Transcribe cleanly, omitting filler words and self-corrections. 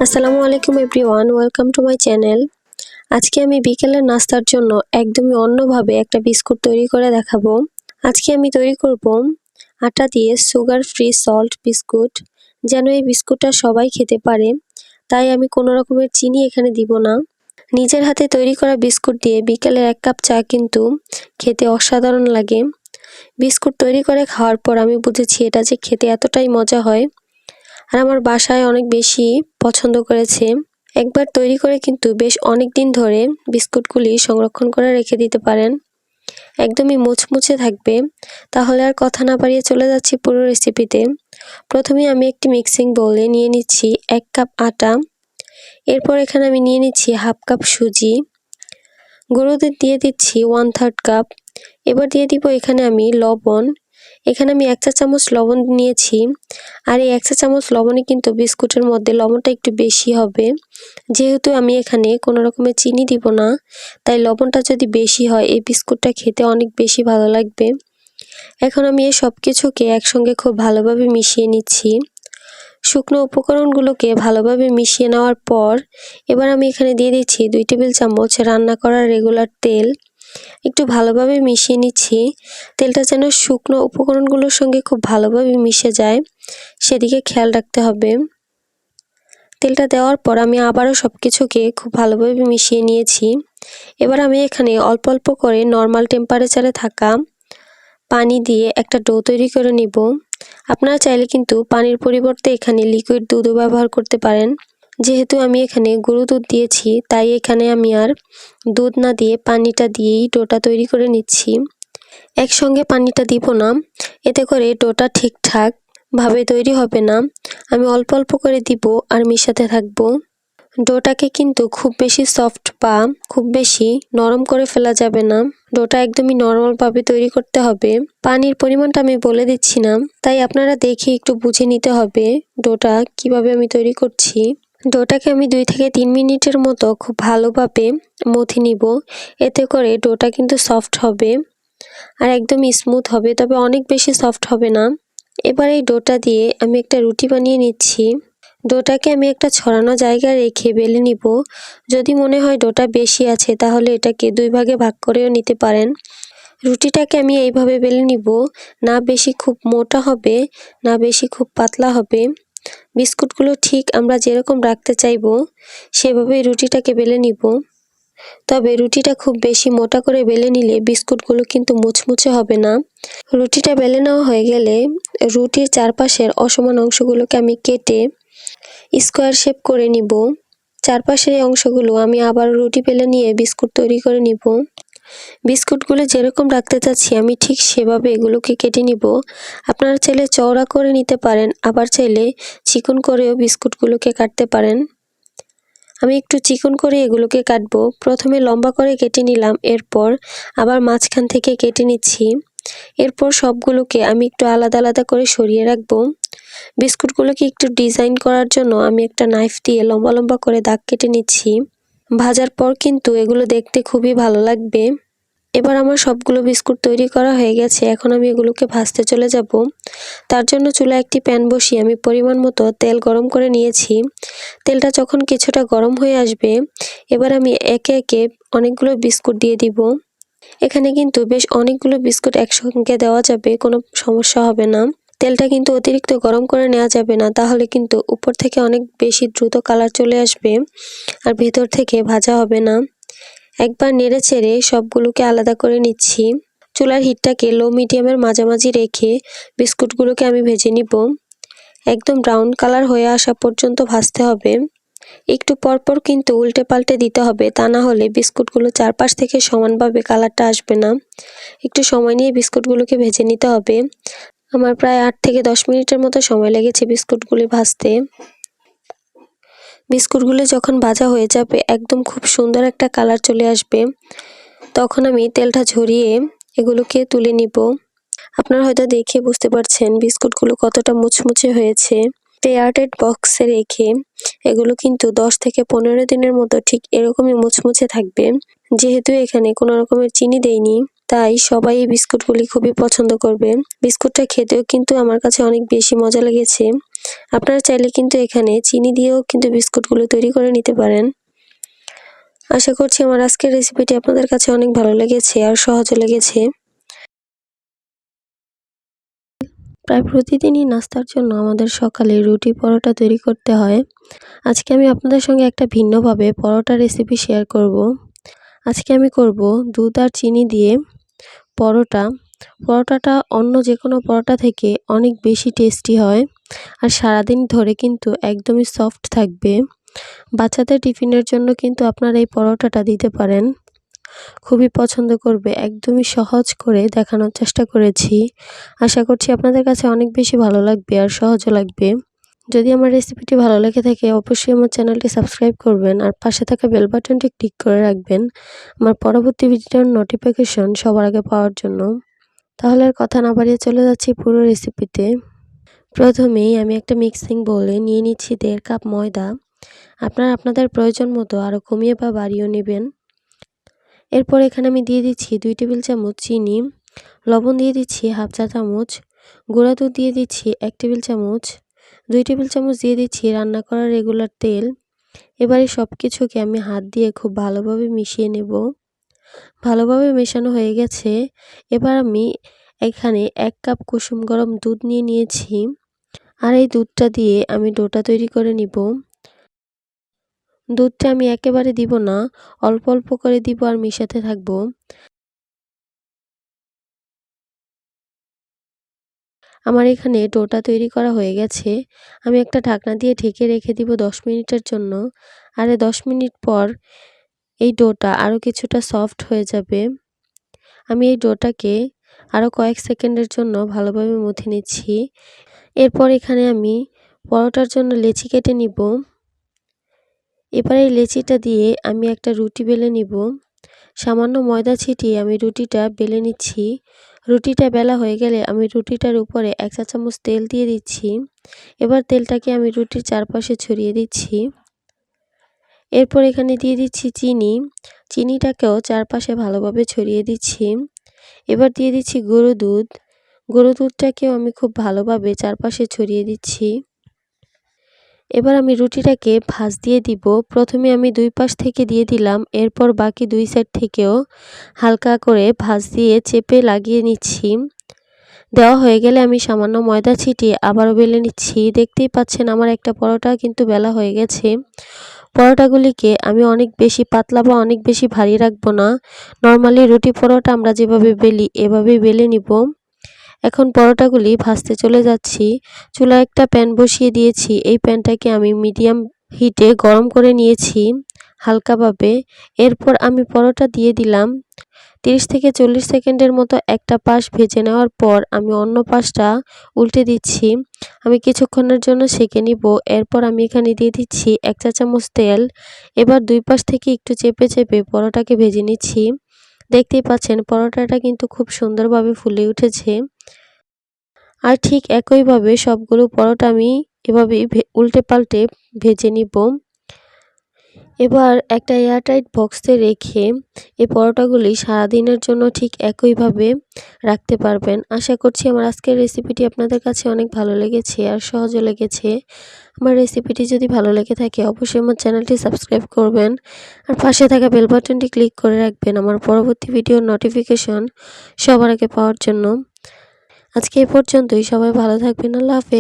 আসসালামু আলাইকুম everyone, welcome to my channel. আজকে আমি বিকেলের নাস্তার জন্য একদমই অন্যভাবে একটা বিস্কুট তৈরি করে দেখাবো। আজকে আমি তৈরি করব আটা দিয়ে সুগার ফ্রি সল্ট বিস্কুট। যেন এই বিস্কুটটা সবাই খেতে পারে, তাই আমি কোনো রকমের চিনি এখানে দিব না। নিজের হাতে তৈরি করা বিস্কুট দিয়ে বিকেলের 1 কাপ চা কিন্তু খেতে অসাধারণ লাগে। বিস্কুট তৈরি করে খাওয়ার পর আমি বুঝেছি এটা যে খেতে এতটাই মজা হয়, আর আমার বাসায় অনেক বেশি পছন্দ করেছে। একবার তৈরি করে কিন্তু বেশ অনেক দিন ধরে বিস্কুটগুলি সংরক্ষণ করে রেখে দিতে পারেন, একদমই মুচমুচে থাকবে। তাহলে আর কথা না বাড়িয়ে চলে যাচ্ছি পুরো রেসিপিতে। প্রথমে আমি একটি মিক্সিং বোলে নিয়ে নিচ্ছি 1 কাপ আটা। এরপর এখানে আমি নিয়ে নিচ্ছি হাফ কাপ সুজি, গুঁড়ো দুধ দিয়ে দিচ্ছি 1/3 কাপ। এবার দিয়ে দিব এখানে আমি লবণ। এখানে আমি 1 চা চামচ লবণ নিয়েছি, আর এই 1 চা চামচ লবণে কিন্তু বিস্কুটের মধ্যে লবণটা একটু বেশি হবে। যেহেতু আমি এখানে কোনো রকমের চিনি দিব না, তাই লবণটা যদি বেশি হয় এই বিস্কুটটা খেতে অনেক বেশি ভালো লাগবে। এখন আমি এই সব কিছুকে একসঙ্গে খুব ভালোভাবে মিশিয়ে নিচ্ছি। শুকনো উপকরণগুলোকে ভালোভাবে মিশিয়ে নেওয়ার পর এবার আমি এখানে দিয়ে দিচ্ছি 2 টেবিল চামচ রান্না করা রেগুলার তেল। একটু ভালোভাবে মিশিয়ে নিচ্ছি। তেলটা যেন শুকনো উপকরণগুলোর সঙ্গে খুব ভালোভাবে মিশে যায়, সেদিকে খেয়াল রাখতে হবে। তেলটা দেওয়ার পর আমি আবারও সবকিছুকে খুব ভালোভাবে মিশিয়ে নিয়েছি। এবার আমি এখানে অল্প অল্প করে নর্মাল টেম্পারেচারে থাকা পানি দিয়ে একটা ডো তৈরি করে নিব। আপনারা চাইলে কিন্তু পানির পরিবর্তে এখানে লিকুইড দুধও ব্যবহার করতে পারেন। যেহেতু আমি এখানে গুঁড়ো দুধ দিয়েছি, তাই এখানে আমি আর দুধ না দিয়ে পানিটা দিয়েই ডোটা তৈরি করে নিচ্ছি। একসঙ্গে পানিটা দিব না, এতে করে ডোটা ঠিকঠাক ভাবে তৈরি হবে না। আমি অল্প অল্প করে দিব আর মিশাতে থাকবো। ডোটাকে কিন্তু খুব বেশি সফট বা খুব বেশি নরম করে ফেলা যাবে না। ডোটা একদমই নরমালভাবে তৈরি করতে হবে। পানির পরিমাণটা আমি বলে দিচ্ছি না, তাই আপনারা দেখে একটু বুঝে নিতে হবে ডোটা কিভাবে আমি তৈরি করছি। ডোটাকে আমি 2 থেকে 3 মিনিটের মতো খুব ভালোভাবে মথে নিব। এতে করে ডোটা কিন্তু সফট হবে আর একদম স্মুথ হবে, তবে অনেক বেশি সফট হবে না। এবার এই ডোটা দিয়ে আমি একটা রুটি বানিয়ে নিচ্ছি। ডোটাকে আমি একটা ছড়ানো জায়গায় রেখে বেলে নিব। যদি মনে হয় ডোটা বেশি আছে তাহলে এটাকে 2 ভাগে ভাগ করেও নিতে পারেন। রুটিটাকে আমি এইভাবে বেলে নিব, না বেশি খুব মোটা হবে, না বেশি খুব পাতলা হবে। বিস্কুটগুলো ঠিক আমরা যেরকম রাখতে চাইবো সেভাবেই রুটিটাকে বেলে নিব। তবে রুটিটা খুব বেশি মোটা করে বেলে নিলে বিস্কুটগুলো কিন্তু মুচমুচে হবে না। রুটিটা বেলে নেওয়া হয়ে গেলে রুটির চারপাশের অসমান অংশগুলোকে আমি কেটে স্কোয়ার শেপ করে নিব। চারপাশের এই অংশগুলো আমি আবার রুটি বেলে নিয়ে বিস্কুট তৈরি করে নিব। বিস্কুটগুলো যেরকম রাখতে চাচ্ছি আমি ঠিক সেভাবে এগুলোকে কেটে নিব। আপনারা চাইলে চওড়া করে নিতে পারেন, আবার চাইলে চিকন করেও বিস্কুটগুলোকে কাটতে পারেন। আমি একটু চিকন করে এগুলোকে কাটবো। প্রথমে লম্বা করে কেটে নিলাম, এরপর আবার মাঝখান থেকে কেটে নিচ্ছি। এরপর সবগুলোকে আমি একটু আলাদা আলাদা করে সরিয়ে রাখবো। বিস্কুটগুলোকে একটু ডিজাইন করার জন্য আমি একটা নাইফ দিয়ে লম্বা লম্বা করে দাগ কেটে নিচ্ছি। ভাজার পর কিন্তু এগুলো দেখতে খুবই ভালো লাগবে। এবার আমার সবগুলো বিস্কুট তৈরি করা হয়ে গেছে। এখন আমি এগুলোকে ভাজতে চলে যাব। তার জন্য চুলায় একটি প্যান বসিয়ে আমি পরিমাণ মতো তেল গরম করে নিয়েছি। তেলটা যখন কিছুটা গরম হয়ে আসবে, এবার আমি একে একে অনেকগুলো বিস্কুট দিয়ে দিব। এখানে কিন্তু বেশ অনেকগুলো বিস্কুট একসঙ্গে দেওয়া যাবে, কোনো সমস্যা হবে না। তেলটা কিন্তু অতিরিক্ত গরম করে নেওয়া যাবে না, তাহলে কিন্তু উপর থেকে অনেক বেশি দ্রুত কালার চলে আসবে আর ভেতর থেকে ভাজা হবে না। একবার নেড়ে চেড়ে সবগুলোকে আলাদা করে নিচ্ছি। চুলার হিটটাকে লো মিডিয়ামের মাঝামাঝি রেখে বিস্কুটগুলোকে আমি ভেজে নিব। একদম ব্রাউন কালার হয়ে আসা পর্যন্ত ভাজতে হবে। একটু পরপর কিন্তু উল্টে পাল্টে দিতে হবে, তা না হলে বিস্কুটগুলো চারপাশ থেকে সমানভাবে কালারটা আসবে না। একটু সময় নিয়ে বিস্কুটগুলোকে ভেজে নিতে হবে। আমার প্রায় 8 থেকে 10 মিনিটের মতো সময় লেগেছে বিস্কুটগুলি ভাজতে। বিস্কুটগুলো যখন ভাজা হয়ে যাবে, একদম খুব সুন্দর একটা কালার চলে আসবে, তখন আমি তেলটা ঝরিয়ে এগুলোকে তুলে নিব। আপনারা হয়তো দেখে বুঝতে পারছেন বিস্কুটগুলো কতটা মুচমুচে হয়েছে। এয়ারটাইট বক্সে রেখে এগুলো কিন্তু 10 থেকে 15 দিনের মতো ঠিক এরকমই মুচমুচে থাকবে। যেহেতু এখানে কোনো রকমের চিনি দেইনি, তাই সবাই এই বিস্কুটগুলি খুবই পছন্দ করবে। বিস্কুটটা খেতেও কিন্তু আমার কাছে অনেক বেশি মজা লেগেছে। আপনারা চাইলে কিন্তু এখানে চিনি দিয়েও কিন্তু বিস্কুটগুলো তৈরি করে নিতে পারেন। আশা করছি আমার আজকের রেসিপিটি আপনাদের কাছে অনেক ভালো লেগেছে আর সহজও লেগেছে। প্রায় প্রতিদিনই নাস্তার জন্য আমাদের সকালে রুটি পরোটা তৈরি করতে হয়। আজকে আমি আপনাদের সঙ্গে একটা ভিন্নভাবে পরোটা রেসিপি শেয়ার করব। আজকে আমি করব দুধ আর চিনি দিয়ে পরোটা। পরোটাটা অন্য যে কোনো পরোটা থেকে অনেক বেশি টেস্টি হয় আর সারাদিন ধরে কিন্তু একদমই সফট থাকবে। বাচ্চাদের টিফিনের জন্য কিন্তু আপনারা এই পরোটাটা দিতে পারেন, খুবই পছন্দ করবে। একদমই সহজ করে দেখানোর চেষ্টা করেছি। আশা করছি আপনাদের কাছে অনেক বেশি ভালো লাগবে আর সহজও লাগবে। যদি আমার রেসিপিটি ভালো লেগে থাকে অবশ্যই আমার চ্যানেলটি সাবস্ক্রাইব করবেন আর পাশে থাকা বেল বাটনটি ক্লিক করে রাখবেন আমার পরবর্তী ভিডিওর নোটিফিকেশন সবার আগে পাওয়ার জন্য। তাহলে আর কথা না বাড়িয়ে চলে যাচ্ছি পুরো রেসিপিতে। প্রথমেই আমি একটা মিক্সিং বোলে নিয়ে নিচ্ছি 1.5 কাপ ময়দা। আপনারা আপনাদের প্রয়োজন মতো আরও কমিয়ে বা বাড়িয়েও নেবেন। এরপর এখানে আমি দিয়ে দিচ্ছি 2 টেবিল চামচ চিনি, লবণ দিয়ে দিচ্ছি 1/2 চা চামচ, গুঁড়া দুধ দিয়ে দিচ্ছি 1 টেবিল চামচ, 2 টেবিল চামচ দিয়ে দিচ্ছি রান্না করা রেগুলার তেল। এবারে সব কিছুকে আমি হাত দিয়ে খুব ভালোভাবে মিশিয়ে নেব। ভালোভাবে মেশানো হয়ে গেছে। এবার আমি এখানে 1 কাপ কুসুম গরম দুধ নিয়ে নিয়েছি আর এই দুধটা দিয়ে আমি ডোটা তৈরি করে নিব। দুধটা আমি একেবারে দিব না, অল্প অল্প করে দিব আর মিশাতে থাকব। আমার এখানে ডোটা তৈরি করা হয়ে গেছে। আমি একটা ঢাকনা দিয়ে ঢেকে রেখে দিব 10 মিনিটের জন্য। আর 10 মিনিট পর এই ডোটা আরও কিছুটা সফট হয়ে যাবে। আমি এই ডোটাকে আরও কয়েক সেকেন্ডের জন্য ভালোভাবে মথে নিচ্ছি। এরপর এখানে আমি পরোটার জন্য লেচি কেটে নিব। এবার এই লেচিটা দিয়ে আমি একটা রুটি বেলে নিব। সামান্য ময়দা ছিটিয়ে আমি রুটিটা বেলে নিচ্ছি। রুটিটা বেলা হয়ে গেলে আমি রুটিটার উপরে 1 চা চামচ তেল দিয়ে দিচ্ছি। এবার তেলটাকে আমি রুটির চারপাশে ছড়িয়ে দিচ্ছি। এরপর এখানে দিয়ে দিচ্ছি চিনি। চিনিটাকেও চারপাশে ভালোভাবে ছড়িয়ে দিচ্ছি। এবার দিয়ে দিচ্ছি গুঁড়ো দুধ। গুঁড়ো দুধটাকেও আমি খুব ভালোভাবে চারপাশে ছড়িয়ে দিচ্ছি। এবার আমি রুটিটাকে ভাঁজ দিয়ে দিব। প্রথমে আমি 2 পাশ থেকে দিয়ে দিলাম, এরপর বাকি 2 সাইড থেকেও হালকা করে ভাঁজ দিয়ে চেপে লাগিয়ে নিচ্ছি। দেওয়া হয়ে গেলে আমি সামান্য ময়দা ছিটিয়ে আবারও বেলে নিচ্ছি। দেখতেই পাচ্ছেন আমার একটা পরোটা কিন্তু বেলা হয়ে গেছে। পরোটাগুলিকে আমি অনেক বেশি পাতলা বা অনেক বেশি ভারী রাখবো না। নর্মালি রুটি পরোটা আমরা যেভাবে বেলি এভাবেই বেলে নিব। এখন পরোটাগুলি ভাজতে চলে যাচ্ছি। চুলায় একটা প্যান বসিয়ে দিয়েছি। এই প্যানটাকে আমি মিডিয়াম হিটে গরম করে নিয়েছি হালকাভাবে। এরপর আমি পরোটা দিয়ে দিলাম। 30 থেকে 40 সেকেন্ডের মতো একটা পাশ ভেজে নেওয়ার পর আমি অন্য পাশটা উল্টে দিচ্ছি। আমি কিছুক্ষণের জন্য সেঁকে নিব। এরপর আমি এখানে দিয়ে দিচ্ছি 1 চা চামচ তেল। এবার 2 পাশ থেকে একটু চেপে চেপে পরোটাকে ভেজে নিচ্ছি। দেখতেই পাচ্ছেন পরোটাটা কিন্তু খুব সুন্দরভাবে ফুলে উঠেছে। আর ঠিক একইভাবে সবগুলো পরোটা আমি এভাবেই উল্টে পাল্টে ভেজে নিব। এবার একটা এয়ারটাইট বক্সে রেখে এই পরোটাগুলি সারাদিনের জন্য ঠিক একইভাবে রাখতে পারবেন। আশা করছি আমার আজকের রেসিপিটি আপনাদের কাছে অনেক ভালো লেগেছে আর সহজও লেগেছে। আমার রেসিপিটি যদি ভালো লেগে থাকে অবশ্যই আমার চ্যানেলটি সাবস্ক্রাইব করবেন আর পাশে থাকা বেল বাটনটি ক্লিক করে রাখবেন আমার পরবর্তী ভিডিওর নোটিফিকেশন সবার আগে পাওয়ার জন্য। আজকে এই পর্যন্তই। সবাই ভালো থাকবেন। আল্লাহ হাফেজ।